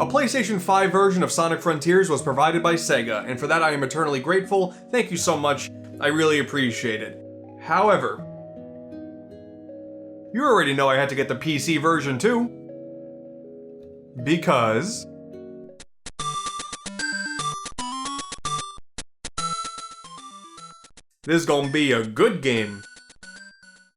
PlayStation 5 version of Sonic Frontiers was provided by Sega, and for that I am eternally grateful. Thank you so much, I really appreciate it. However, you already know I had to get the PC version too. Because this is gonna be a good game.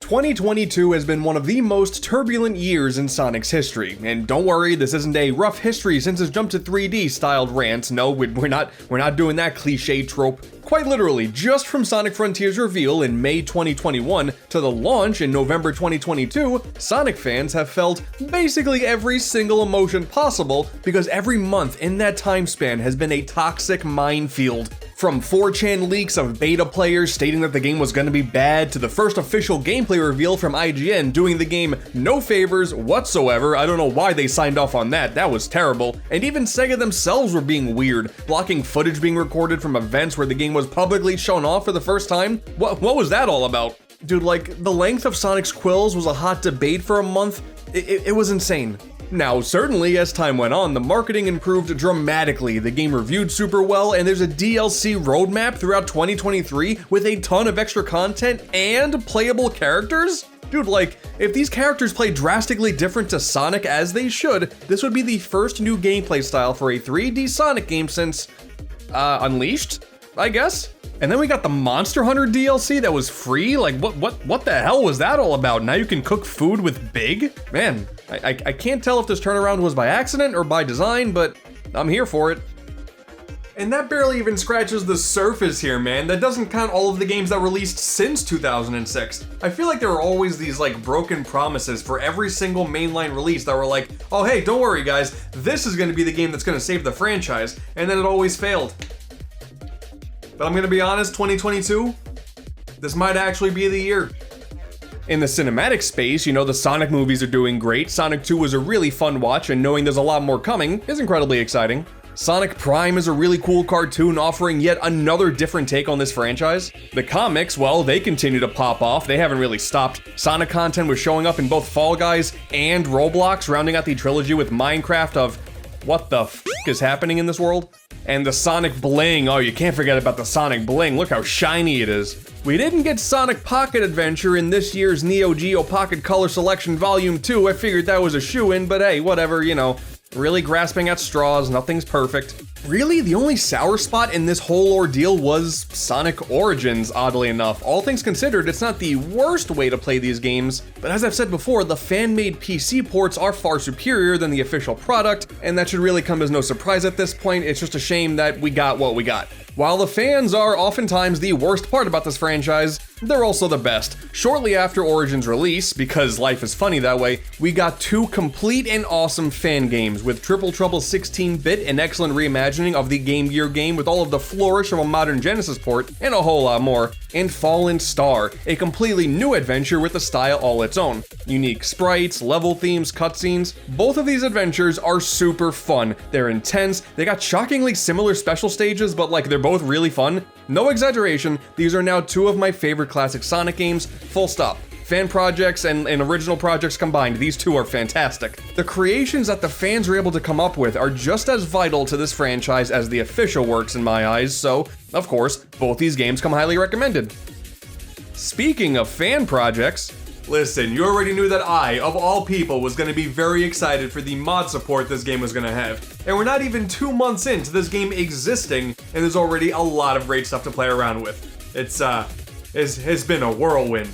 2022 has been one of the most turbulent years in Sonic's history, and don't worry, this isn't a rough history since it's jumped to 3D styled rant. No, we're not doing that cliche trope. Quite literally, just from Sonic Frontiers reveal in May 2021 to the launch in November 2022, Sonic fans have felt basically every single emotion possible because every month in that time span has been a toxic minefield. From 4chan leaks of beta players stating that the game was going to be bad to the first official gameplay reveal from IGN doing the game no favors whatsoever. I don't know why they signed off on that, that was terrible. And even Sega themselves were being weird, blocking footage being recorded from events where the game was publicly shown off for the first time. What was that all about? Dude, like, the length of Sonic's quills was a hot debate for a month. It was insane. Now, certainly, as time went on, the marketing improved dramatically, the game reviewed super well, and there's a DLC roadmap throughout 2023 with a ton of extra content and playable characters? Dude, like, if these characters play drastically different to Sonic as they should, this would be the first new gameplay style for a 3D Sonic game since, Unleashed, I guess? And then we got the Monster Hunter DLC that was free? Like, what the hell was that all about? Now you can cook food with Big? Man, I can't tell if this turnaround was by accident or by design, but I'm here for it. And that barely even scratches the surface here, man. That doesn't count all of the games that released since 2006. I feel like there were always these like broken promises for every single mainline release that were like, oh hey, don't worry guys, this is gonna be the game that's gonna save the franchise, and then it always failed. But I'm gonna be honest, 2022, this might actually be the year. In the cinematic space, you know, the Sonic movies are doing great. Sonic 2 was a really fun watch, and knowing there's a lot more coming is incredibly exciting. Sonic Prime is a really cool cartoon offering yet another different take on this franchise. The comics, well, they continue to pop off. They haven't really stopped. Sonic content was showing up in both Fall Guys and Roblox, rounding out the trilogy with Minecraft of what the f is happening in this world? And the Sonic Bling, oh, you can't forget about the Sonic Bling, look how shiny it is. We didn't get Sonic Pocket Adventure in this year's Neo Geo Pocket Color Selection Volume 2, I figured that was a shoo-in, but hey, whatever, you know, really grasping at straws, nothing's perfect. Really, the only sour spot in this whole ordeal was Sonic Origins, oddly enough. All things considered, it's not the worst way to play these games, but as I've said before, the fan-made PC ports are far superior than the official product, and that should really come as no surprise at this point. It's just a shame that we got what we got. While the fans are oftentimes the worst part about this franchise, they're also the best. Shortly after Origins release, because life is funny that way, we got two complete and awesome fan games, with Triple Trouble 16-bit, an excellent reimagining of the Game Gear game with all of the flourish of a modern Genesis port, and a whole lot more, and Fallen Star, a completely new adventure with a style all its own. Unique sprites, level themes, cutscenes. Both of these adventures are super fun. They're intense, they got shockingly similar special stages, but like they're both really fun. No exaggeration, these are now two of my favorite classic Sonic games, full stop. Fan projects and original projects combined, these two are fantastic. The creations that the fans are able to come up with are just as vital to this franchise as the official works in my eyes, so, of course, both these games come highly recommended. Speaking of fan projects, listen, you already knew that I, of all people, was going to be very excited for the mod support this game was going to have. And we're not even 2 months into this game existing, and there's already a lot of great stuff to play around with. It's been a whirlwind.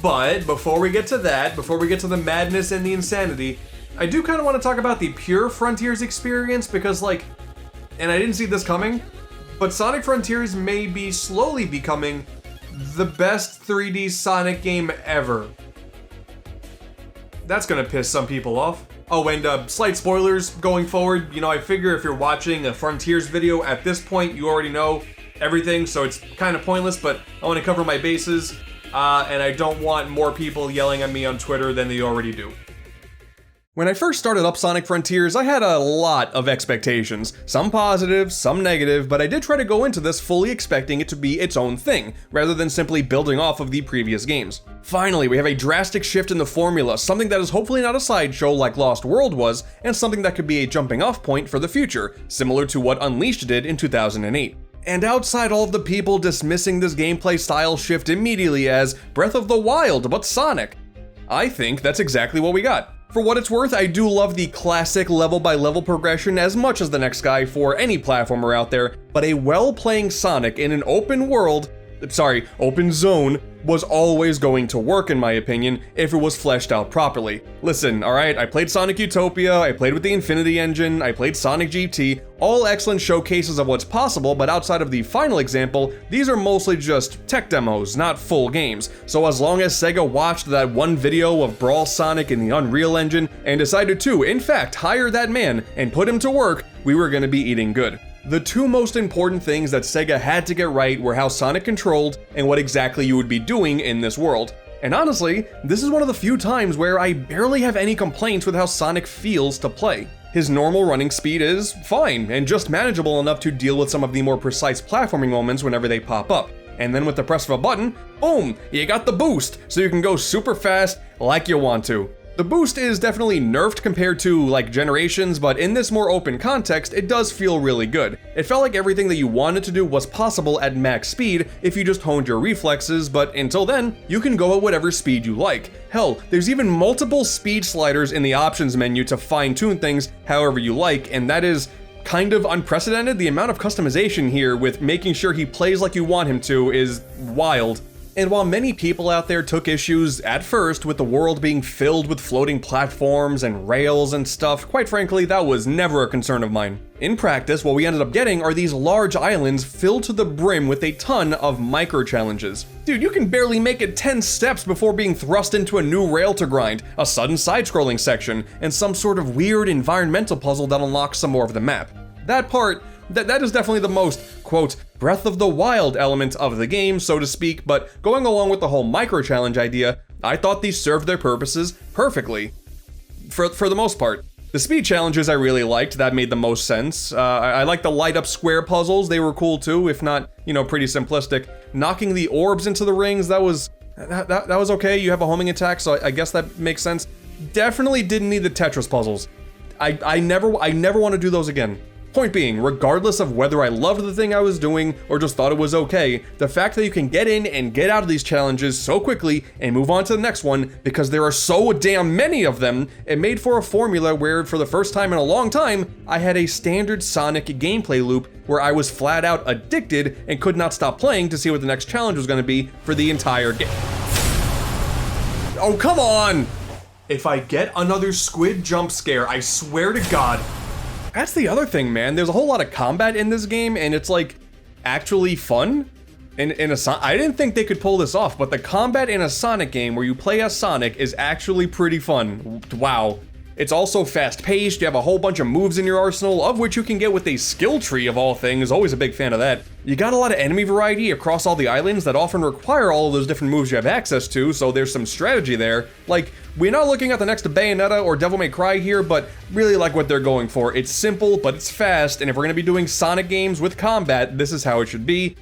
But before we get to that, before we get to the madness and the insanity, I do kind of want to talk about the pure Frontiers experience because, like, and I didn't see this coming, but Sonic Frontiers may be slowly becoming the best 3D Sonic game ever. That's gonna piss some people off. Oh, and slight spoilers going forward. You know, I figure if you're watching a Frontiers video at this point, you already know everything, so it's kind of pointless, but I want to cover my bases, and I don't want more people yelling at me on Twitter than they already do. When I first started up Sonic Frontiers, I had a lot of expectations, some positive, some negative, but I did try to go into this fully expecting it to be its own thing, rather than simply building off of the previous games. Finally, we have a drastic shift in the formula, something that is hopefully not a sideshow like Lost World was, and something that could be a jumping off point for the future, similar to what Unleashed did in 2008. And outside all of the people dismissing this gameplay style shift immediately as Breath of the Wild but Sonic, I think that's exactly what we got. For what it's worth, I do love the classic level-by-level progression as much as the next guy for any platformer out there, but a well-playing Sonic in an open zone was always going to work in my opinion if it was fleshed out properly. Listen, alright, I played Sonic Utopia, I played with the Infinity Engine, I played Sonic GT, all excellent showcases of what's possible, but outside of the final example, these are mostly just tech demos, not full games. So as long as Sega watched that one video of Brawl Sonic in the Unreal Engine and decided to, in fact, hire that man and put him to work, we were gonna be eating good. The two most important things that Sega had to get right were how Sonic controlled and what exactly you would be doing in this world. And honestly, this is one of the few times where I barely have any complaints with how Sonic feels to play. His normal running speed is fine and just manageable enough to deal with some of the more precise platforming moments whenever they pop up. And then with the press of a button, boom, you got the boost, so you can go super fast like you want to. The boost is definitely nerfed compared to, like, Generations, but in this more open context, it does feel really good. It felt like everything that you wanted to do was possible at max speed if you just honed your reflexes, but until then, you can go at whatever speed you like. Hell, there's even multiple speed sliders in the options menu to fine-tune things however you like, and that is kind of unprecedented. The amount of customization here with making sure he plays like you want him to is wild. And while many people out there took issues at first with the world being filled with floating platforms and rails and stuff, quite frankly, that was never a concern of mine. In practice, what we ended up getting are these large islands filled to the brim with a ton of micro-challenges. Dude, you can barely make it 10 steps before being thrust into a new rail to grind, a sudden side-scrolling section, and some sort of weird environmental puzzle that unlocks some more of the map. That part, that is definitely the most, quote, Breath of the Wild element of the game, so to speak, but going along with the whole micro-challenge idea, I thought these served their purposes perfectly. For the most part. The speed challenges I really liked, that made the most sense. I liked the light-up square puzzles, they were cool too, if not, pretty simplistic. Knocking the orbs into the rings, that was okay, you have a homing attack, so I guess that makes sense. Definitely didn't need the Tetris puzzles. I never want to do those again. Point being, regardless of whether I loved the thing I was doing or just thought it was okay, the fact that you can get in and get out of these challenges so quickly and move on to the next one because there are so damn many of them, it made for a formula where for the first time in a long time, I had a standard Sonic gameplay loop where I was flat out addicted and could not stop playing to see what the next challenge was going to be for the entire game. Oh, come on! If I get another squid jump scare, I swear to God. That's the other thing, man. There's a whole lot of combat in this game, and it's like actually fun. I didn't think they could pull this off, but the combat in a Sonic game where you play as Sonic is actually pretty fun. Wow. It's also fast-paced, you have a whole bunch of moves in your arsenal, of which you can get with a skill tree of all things, always a big fan of that. You got a lot of enemy variety across all the islands that often require all of those different moves you have access to, so there's some strategy there. Like, we're not looking at the next Bayonetta or Devil May Cry here, but really like what they're going for. It's simple, but it's fast, and if we're gonna be doing Sonic games with combat, this is how it should be,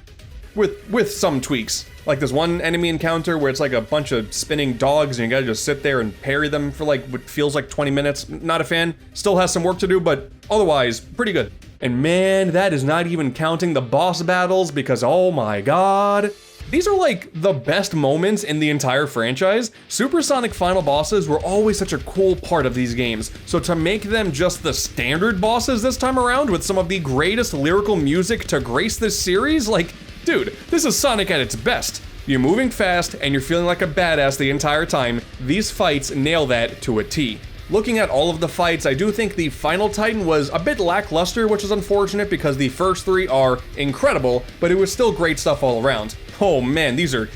with some tweaks. Like this one enemy encounter where it's like a bunch of spinning dogs and you gotta just sit there and parry them for like what feels like 20 minutes. Not a fan. Still has some work to do, but otherwise, pretty good. And man, that is not even counting the boss battles because oh my god. These are like the best moments in the entire franchise. Supersonic final bosses were always such a cool part of these games, so to make them just the standard bosses this time around with some of the greatest lyrical music to grace this series, like, dude, this is Sonic at its best. You're moving fast and you're feeling like a badass the entire time. These fights nail that to a T. Looking at all of the fights, I do think the final Titan was a bit lackluster, which is unfortunate because the first three are incredible, but it was still great stuff all around. Oh man, these are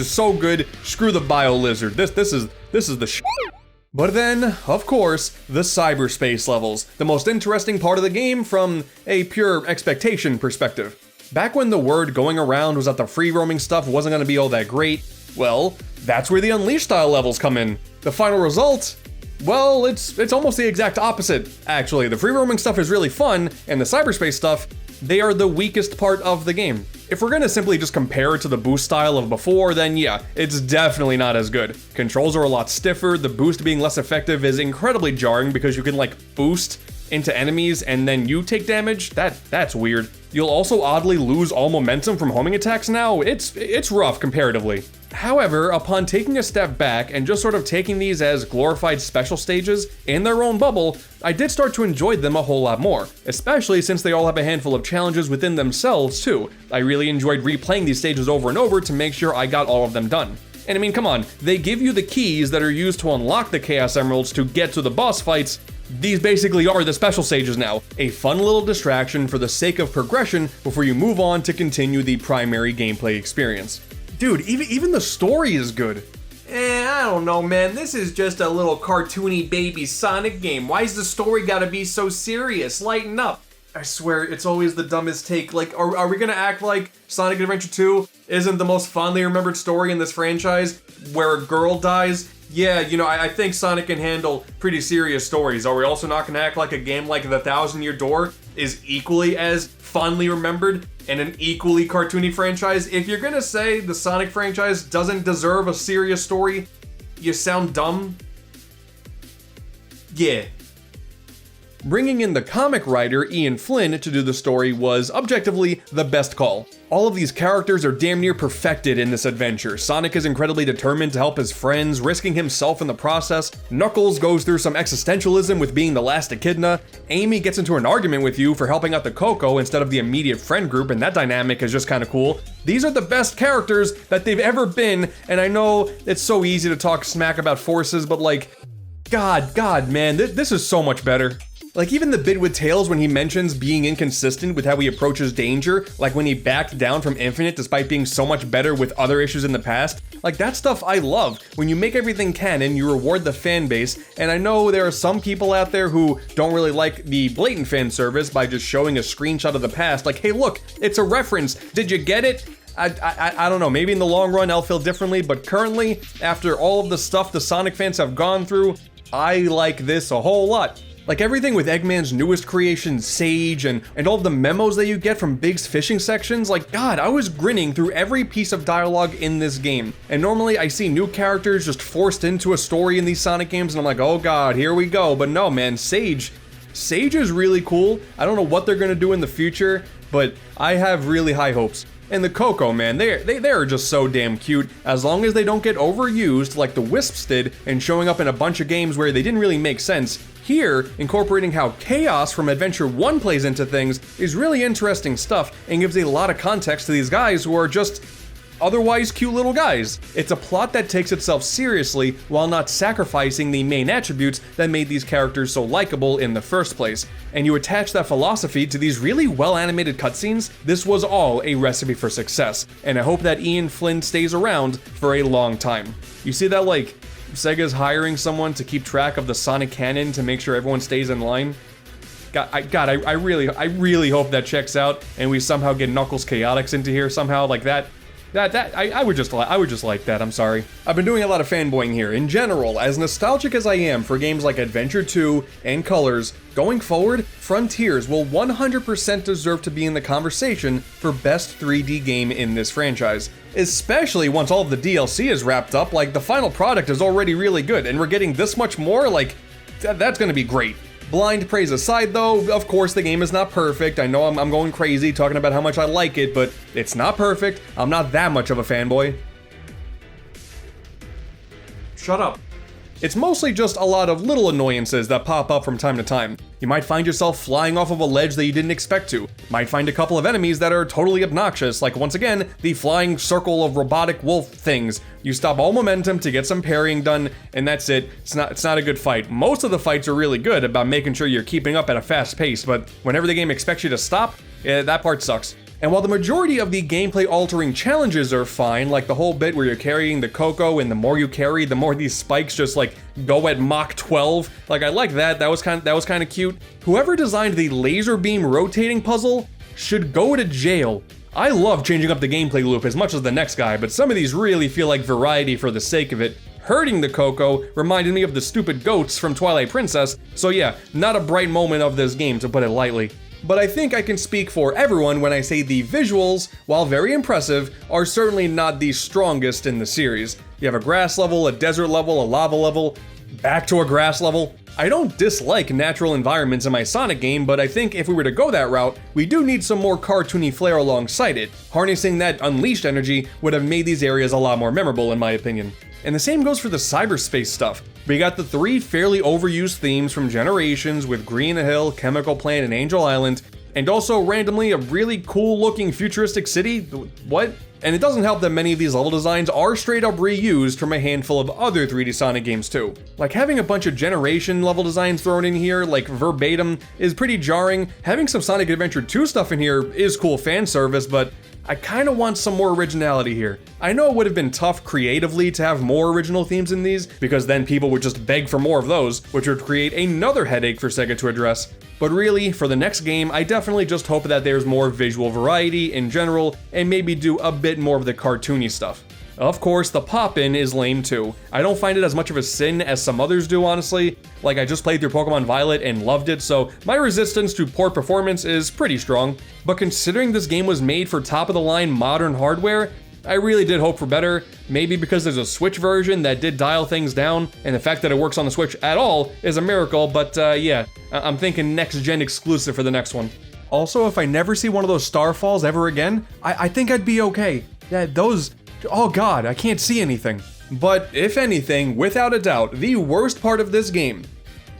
so good. Screw the Bio Lizard. This is the shit. But then, of course, the cyberspace levels, the most interesting part of the game from a pure expectation perspective. Back when the word going around was that the free roaming stuff wasn't going to be all that great, well, that's where the Unleashed style levels come in. The final result? Well, it's almost the exact opposite, actually. The free roaming stuff is really fun, and the cyberspace stuff, they are the weakest part of the game. If we're gonna simply just compare it to the boost style of before, then yeah, it's definitely not as good. Controls are a lot stiffer, the boost being less effective is incredibly jarring because you can like boost into enemies and then you take damage. That's weird. You'll also oddly lose all momentum from homing attacks now. It's rough comparatively. However, upon taking a step back and just sort of taking these as glorified special stages in their own bubble, I did start to enjoy them a whole lot more, especially since they all have a handful of challenges within themselves too. I really enjoyed replaying these stages over and over to make sure I got all of them done. And I mean, come on, they give you the keys that are used to unlock the Chaos Emeralds to get to the boss fights. These basically are the special stages now, a fun little distraction for the sake of progression before you move on to continue the primary gameplay experience. Dude, even the story is good. I don't know, man. This is just a little cartoony baby Sonic game. Why's the story gotta be so serious? Lighten up. I swear, it's always the dumbest take. Like, are we gonna act like Sonic Adventure 2 isn't the most fondly remembered story in this franchise, where a girl dies? Yeah, you know, I think Sonic can handle pretty serious stories. Are we also not gonna act like a game like The Thousand Year Door is equally as fondly remembered and an equally cartoony franchise? If you're gonna say the Sonic franchise doesn't deserve a serious story, you sound dumb. Yeah. Bringing in the comic writer Ian Flynn to do the story was objectively the best call. All of these characters are damn near perfected in this adventure. Sonic is incredibly determined to help his friends, risking himself in the process. Knuckles goes through some existentialism with being the last echidna. Amy gets into an argument with you for helping out the Coco instead of the immediate friend group, and that dynamic is just kind of cool. These are the best characters that they've ever been, and I know it's so easy to talk smack about Forces, but like, God, man, this is so much better. Like even the bit with Tails when he mentions being inconsistent with how he approaches danger, like when he backed down from Infinite despite being so much better with other issues in the past, like that stuff I love. When you make everything canon, you reward the fan base, and I know there are some people out there who don't really like the blatant fan service by just showing a screenshot of the past, like, hey look, it's a reference, did you get it? I don't know, maybe in the long run I'll feel differently, but currently, after all of the stuff the Sonic fans have gone through, I like this a whole lot. Like everything with Eggman's newest creation, Sage, and all of the memos that you get from Big's fishing sections, like God, I was grinning through every piece of dialogue in this game. And normally I see new characters just forced into a story in these Sonic games and I'm like, oh God, here we go. But no man, Sage is really cool. I don't know what they're gonna do in the future, but I have really high hopes. And the Coco, man, they are just so damn cute, as long as they don't get overused like the Wisps did and showing up in a bunch of games where they didn't really make sense. Here, incorporating how Chaos from Adventure 1 plays into things is really interesting stuff and gives a lot of context to these guys who are just otherwise cute little guys. It's a plot that takes itself seriously while not sacrificing the main attributes that made these characters so likable in the first place. And you attach that philosophy to these really well-animated cutscenes, this was all a recipe for success. And I hope that Ian Flynn stays around for a long time. You see that, like, Sega's hiring someone to keep track of the Sonic canon to make sure everyone stays in line? I really hope that checks out and we somehow get Knuckles Chaotix into here somehow like that. I would just like that, I'm sorry. I've been doing a lot of fanboying here. In general, as nostalgic as I am for games like Adventure 2 and Colors, going forward, Frontiers will 100% deserve to be in the conversation for best 3D game in this franchise. Especially once all of the DLC is wrapped up, like the final product is already really good, and we're getting this much more, like, that's gonna be great. Blind praise aside though, of course the game is not perfect. I know I'm going crazy talking about how much I like it, but it's not perfect. I'm not that much of a fanboy. Shut up. It's mostly just a lot of little annoyances that pop up from time to time. You might find yourself flying off of a ledge that you didn't expect to. Might find a couple of enemies that are totally obnoxious, like once again, the flying circle of robotic wolf things. You stop all momentum to get some parrying done, and that's it. It's not a good fight. Most of the fights are really good about making sure you're keeping up at a fast pace, but whenever the game expects you to stop, that part sucks. And while the majority of the gameplay-altering challenges are fine, like the whole bit where you're carrying the Coco and the more you carry, the more these spikes just like go at Mach 12, like I like that, that was kind of cute. Whoever designed the laser beam rotating puzzle should go to jail. I love changing up the gameplay loop as much as the next guy, but some of these really feel like variety for the sake of it. hurting the Coco reminded me of the stupid goats from Twilight Princess, so yeah, not a bright moment of this game, to put it lightly. But I think I can speak for everyone when I say the visuals, while very impressive, are certainly not the strongest in the series. You have a grass level, a desert level, a lava level, back to a grass level. I don't dislike natural environments in my Sonic game, but I think if we were to go that route, we do need some more cartoony flair alongside it. Harnessing that unleashed energy would have made these areas a lot more memorable in my opinion. And the same goes for the cyberspace stuff. We got the 3 fairly overused themes from Generations with Green Hill, Chemical Plant, and Angel Island, and also randomly a really cool looking futuristic city. What? And it doesn't help that many of these level designs are straight up reused from a handful of other 3D Sonic games too. Like having a bunch of Generation level designs thrown in here, like verbatim, is pretty jarring. Having some Sonic Adventure 2 stuff in here is cool fan service, but I kinda want some more originality here. I know it would have been tough creatively to have more original themes in these, because then people would just beg for more of those, which would create another headache for Sega to address. But really, for the next game, I definitely just hope that there's more visual variety in general, and maybe do a bit more of the cartoony stuff. Of course, the pop-in is lame too. I don't find it as much of a sin as some others do, honestly. Like, I just played through Pokemon Violet and loved it, so my resistance to poor performance is pretty strong. But considering this game was made for top-of-the-line modern hardware, I really did hope for better. Maybe because there's a Switch version that did dial things down, and the fact that it works on the Switch at all is a miracle, but yeah, I'm thinking next-gen exclusive for the next one. Also, if I never see one of those Starfalls ever again, I think I'd be okay. Yeah, those... oh god, I can't see anything. But if anything, without a doubt, the worst part of this game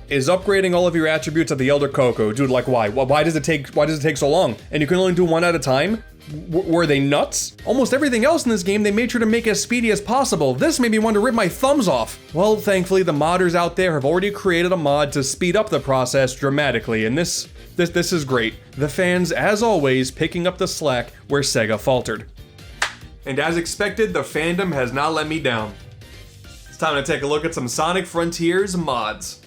is upgrading all of your attributes at the Elder Coco. Dude, like why? Why does it take so long? And you can only do one at a time? Were they nuts? Almost everything else in this game they made sure to make as speedy as possible. This made me want to rip my thumbs off. Well, thankfully the modders out there have already created a mod to speed up the process dramatically, and this is great. The fans, as always, picking up the slack where Sega faltered. And as expected, the fandom has not let me down. It's time to take a look at some Sonic Frontiers mods.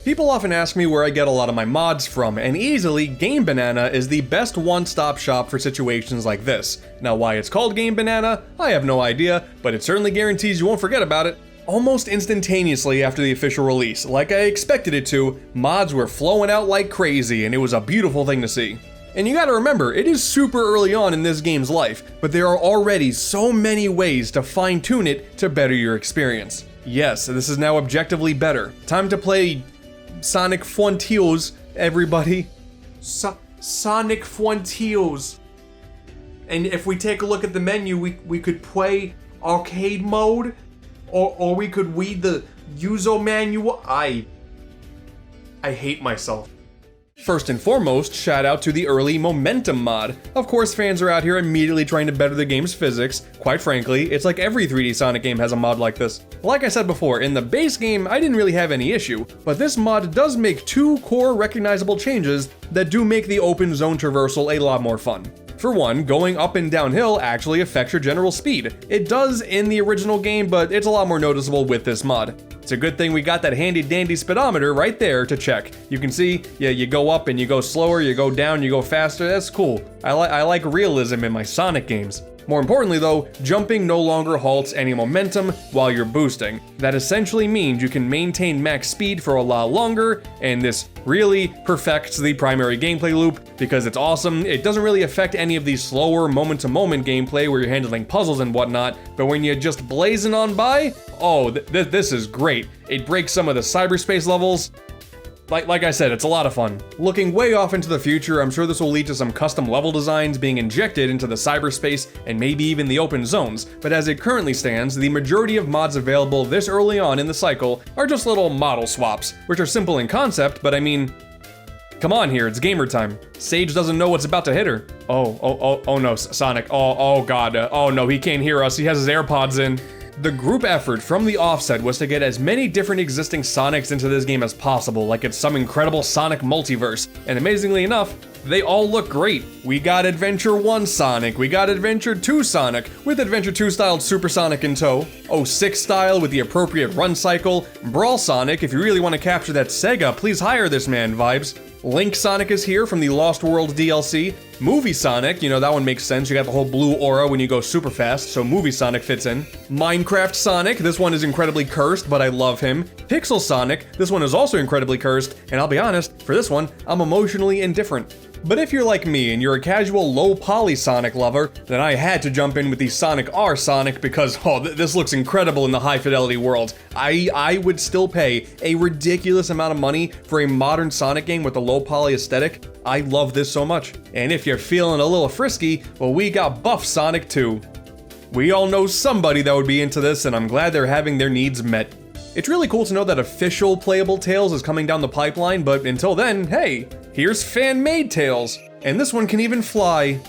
People often ask me where I get a lot of my mods from, and easily, Game Banana is the best one-stop shop for situations like this. Now why it's called Game Banana, I have no idea, but it certainly guarantees you won't forget about it. Almost instantaneously after the official release, like I expected it to, mods were flowing out like crazy, and it was a beautiful thing to see. And you gotta remember, it is super early on in this game's life, but there are already so many ways to fine-tune it to better your experience. Yes, this is now objectively better. Time to play Sonic Frontiers, everybody. Sonic Frontiers. And if we take a look at the menu, we could play arcade mode, or we could read the user manual. I hate myself. First and foremost, shout out to the early Momentum mod. Of course, fans are out here immediately trying to better the game's physics. Quite frankly, it's like every 3D Sonic game has a mod like this. Like I said before, in the base game, I didn't really have any issue, but this mod does make 2 core recognizable changes that do make the open zone traversal a lot more fun. For one, going up and downhill actually affects your general speed. It does in the original game, but it's a lot more noticeable with this mod. It's a good thing we got that handy dandy speedometer right there to check. You can see, yeah, you go up and you go slower, you go down, you go faster, that's cool. I like realism in my Sonic games. More importantly though, jumping no longer halts any momentum while you're boosting. That essentially means you can maintain max speed for a lot longer, and this really perfects the primary gameplay loop because it's awesome. It doesn't really affect any of the slower moment-to-moment gameplay where you're handling puzzles and whatnot, but when you're just blazing on by, oh, this is great. It breaks some of the cyberspace levels. Like I said, it's a lot of fun. Looking way off into the future, I'm sure this will lead to some custom level designs being injected into the cyberspace and maybe even the open zones, but as it currently stands, the majority of mods available this early on in the cycle are just little model swaps, which are simple in concept, but I mean, come on here, it's gamer time. Sage doesn't know what's about to hit her. Oh no, Sonic, oh god, oh no, he can't hear us, he has his AirPods in. The group effort from the offset was to get as many different existing Sonics into this game as possible, like it's some incredible Sonic multiverse, and amazingly enough, they all look great. We got Adventure 1 Sonic, we got Adventure 2 Sonic, with Adventure 2 styled Super Sonic in tow, 06 style with the appropriate run cycle, Brawl Sonic, if you really want to capture that Sega, please hire this man vibes. Link Sonic is here from the Lost World DLC, Movie Sonic, you know, that one makes sense. You got the whole blue aura when you go super fast, so Movie Sonic fits in. Minecraft Sonic, this one is incredibly cursed, but I love him. Pixel Sonic, this one is also incredibly cursed, and I'll be honest, for this one, I'm emotionally indifferent. But if you're like me and you're a casual low poly Sonic lover, then I had to jump in with the Sonic R Sonic because, this looks incredible in the high fidelity world. I would still pay a ridiculous amount of money for a modern Sonic game with a low poly aesthetic. I love this so much. And if you're feeling a little frisky, well, we got Buff Sonic too. We all know somebody that would be into this, and I'm glad they're having their needs met. It's really cool to know that official playable Tails is coming down the pipeline, but until then, hey, here's fan-made Tails, and this one can even fly.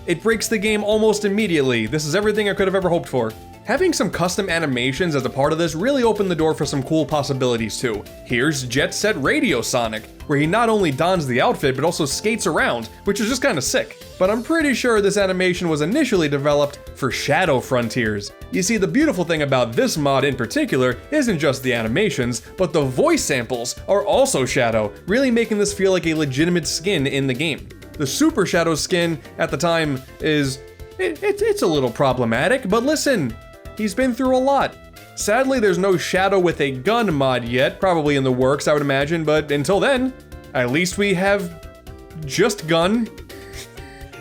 It breaks the game almost immediately. This is everything I could have ever hoped for. Having some custom animations as a part of this really opened the door for some cool possibilities too. Here's Jet Set Radio Sonic, where he not only dons the outfit but also skates around, which is just kinda sick. But I'm pretty sure this animation was initially developed for Shadow Frontiers. You see, the beautiful thing about this mod in particular isn't just the animations, but the voice samples are also Shadow, really making this feel like a legitimate skin in the game. The Super Shadow skin at the time is... it's a little problematic, but listen, he's been through a lot. Sadly, there's no Shadow with a gun mod yet, probably in the works, I would imagine, but until then, at least we have just gun.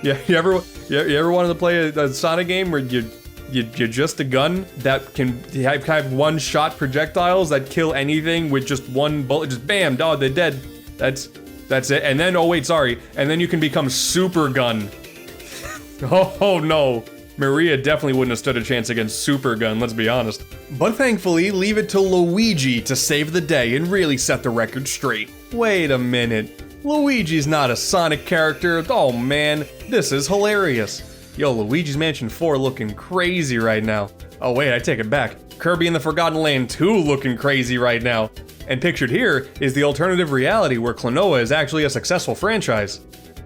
Yeah, you ever wanted to play a Sonic game where you're just a gun that can have one-shot projectiles that kill anything with just one bullet, just bam, dog, they're dead. That's it. And then, oh wait, sorry, and then you can become Super Gun. Oh no. Maria definitely wouldn't have stood a chance against Super Gun, let's be honest. But thankfully, leave it to Luigi to save the day and really set the record straight. Wait a minute. Luigi's not a Sonic character. Oh man, this is hilarious. Yo, Luigi's Mansion 4 looking crazy right now. Oh wait, I take it back. Kirby and the Forgotten Land 2 looking crazy right now. And pictured here is the alternative reality where Klonoa is actually a successful franchise.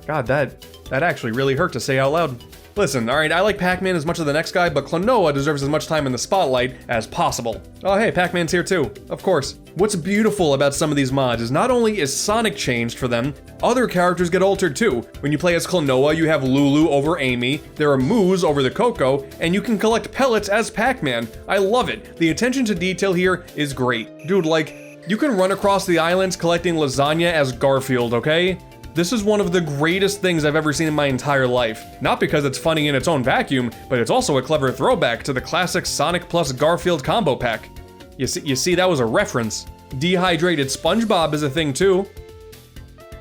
God, that actually really hurt to say out loud. Listen, alright, I like Pac-Man as much as the next guy, but Klonoa deserves as much time in the spotlight as possible. Oh hey, Pac-Man's here too, of course. What's beautiful about some of these mods is not only is Sonic changed for them, other characters get altered too. When you play as Klonoa, you have Lulu over Amy, there are Moos over the Coco, and you can collect pellets as Pac-Man. I love it. The attention to detail here is great. Dude, like, you can run across the islands collecting lasagna as Garfield, okay? This is one of the greatest things I've ever seen in my entire life. Not because it's funny in its own vacuum, but it's also a clever throwback to the classic Sonic plus Garfield combo pack. You see, that was a reference. Dehydrated SpongeBob is a thing too.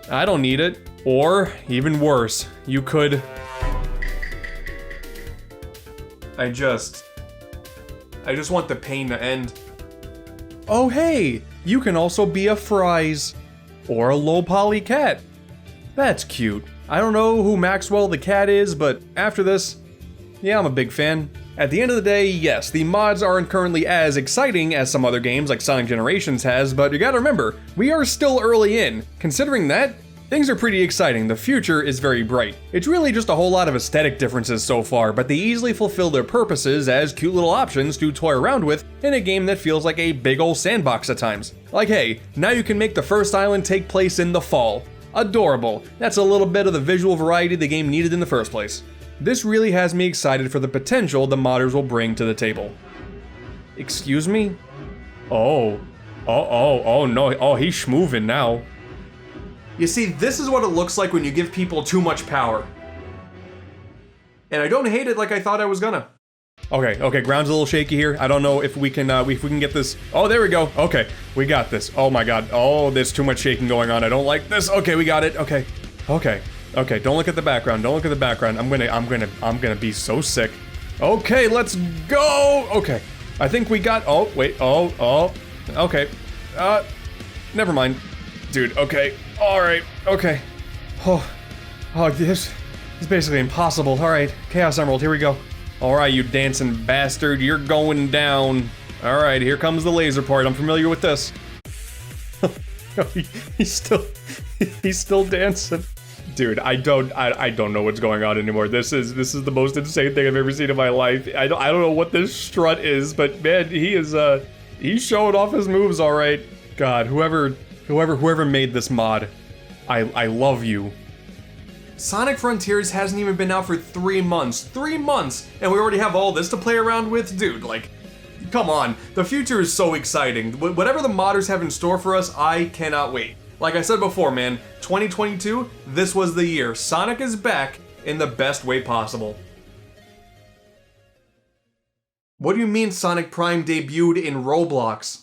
I don't need it. Or, even worse, you could... I just want the pain to end. Oh hey, you can also be a Fries. Or a low poly cat. That's cute. I don't know who Maxwell the cat is, but after this, yeah, I'm a big fan. At the end of the day, yes, the mods aren't currently as exciting as some other games like Sonic Generations has, but you gotta remember, we are still early in. Considering that, things are pretty exciting. The future is very bright. It's really just a whole lot of aesthetic differences so far, but they easily fulfill their purposes as cute little options to toy around with in a game that feels like a big ol' sandbox at times. Like hey, now you can make the first island take place in the fall. Adorable. That's a little bit of the visual variety the game needed in the first place. This really has me excited for the potential the modders will bring to the table. Excuse me? Oh no, he's schmoovin' now. You see, this is what it looks like when you give people too much power. And I don't hate it like I thought I was gonna. Okay, ground's a little shaky here. I don't know if we can get this. Oh, there we go. Okay, we got this. Oh my god. Oh, there's too much shaking going on. I don't like this. Okay, we got it. Okay. Don't look at the background. Don't look at the background. I'm gonna be so sick. Okay, let's go. Okay, I think we got. Oh wait. Oh. Okay. Never mind, dude. Okay. All right. Okay. Oh, this is basically impossible. All right, Chaos Emerald. Here we go. Alright, you dancing bastard, you're going down. Alright, here comes the laser part. I'm familiar with this. he's still dancing. Dude, I don't know what's going on anymore. This is the most insane thing I've ever seen in my life. I don't know what this strut is, but man, he's showing off his moves alright. God, whoever made this mod, I love you. Sonic Frontiers hasn't even been out for 3 months. 3 months! And we already have all this to play around with? Dude, like, come on. The future is so exciting. Whatever the modders have in store for us, I cannot wait. Like I said before, man, 2022, this was the year. Sonic is back in the best way possible. What do you mean Sonic Prime debuted in Roblox?